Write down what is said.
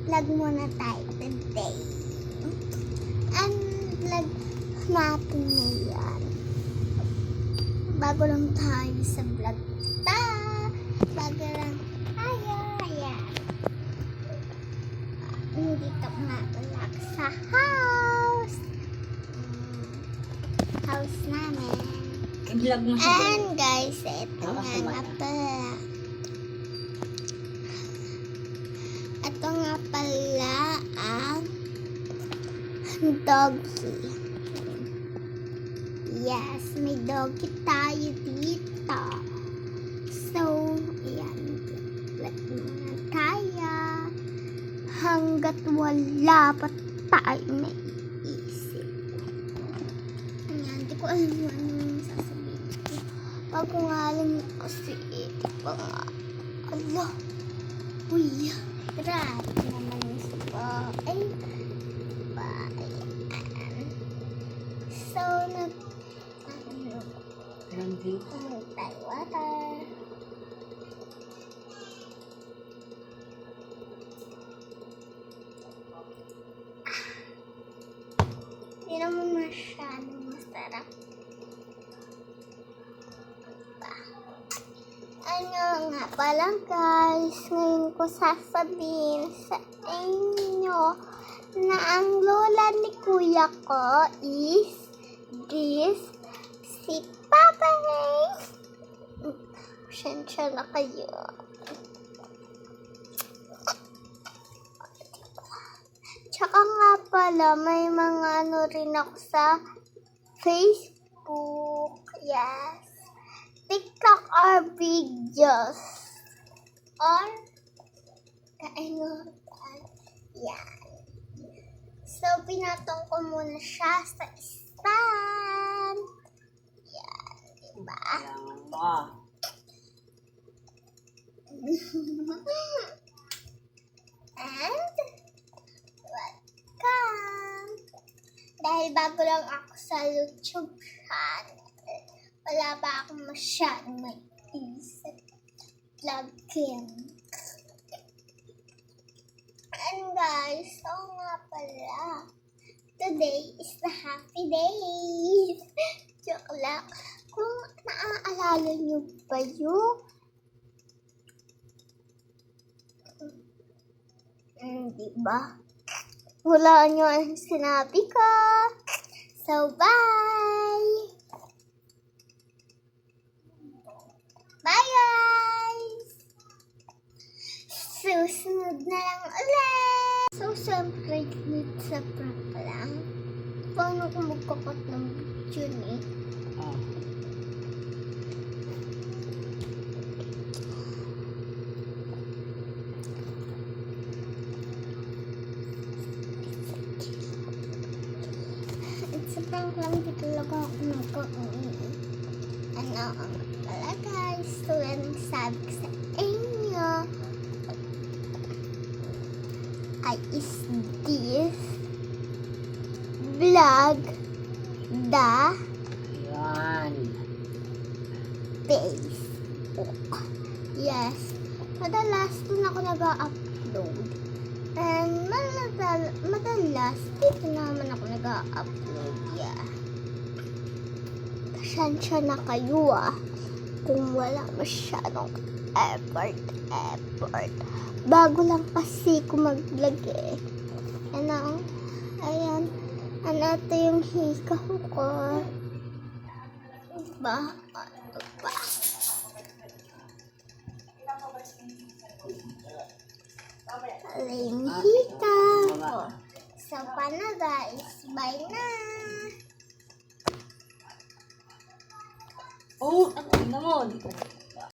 vlog muna tayo today. Ang vlog natin ngayon. Bago lang tayo sa vlog bago lang tayo. Ayan. Nandito nga wala sa house. House namin. I-vlog mo siya. And guys, ito nga pala. Ito nga pala ang doggy. Yes, may doggy tayo dito. So, ayan. Let muna tayo. Hanggat wala pa tayo naiisip. Ayan, di ko alam yung anong sasabihin ko. Bago nga alam kasi, di ba nga. Allah. Uy, grabe naman yung spa. Ay, diba? Ayan. So, tayo water. Hindi naman masyadong masarap. Ano nga pala guys, ngayon ko sasabihin sa inyo na ang lola ni kuya ko is this, si Papa Ray. Pasensya na kayo. Tsaka nga pala, may mga ano rin ako sa Facebook. Yes. TikTok or videos. Or kainutan. Yan. So, pinatong ko muna siya sa stand. Yan. Diba? And welcome. Dahil bago lang ako sa YouTube channel, wala ba akong masyadong may isip lagyan. And guys, so nga pala, today is the happy day. Joke lang. Kung naaalala nyo ba yung diba? Wala nyo ang sinabi ko. So, bye! Bye, guys! Susunod na lang ulit! So, siyempre, sa prank lang. Paano kung magkakot ng video ni? Sa prank lang, di talaga ako nagkakaroon. Ano ang pala guys, so yan sabi ko sa inyo ay is this vlog the Facebook. Yes, madalas dun ako nag-upload. And madalas dito naman ako nag-upload. Yeah. Pasensya na kayo kung wala masyadong effort. Bago lang kasi ko mag-vlog eh. Ano? Ayan. Ano ito yung hikaw ko. Diba? Ano ba? Aling hikaw. So, paano guys? Bye na! Oh, ano naman?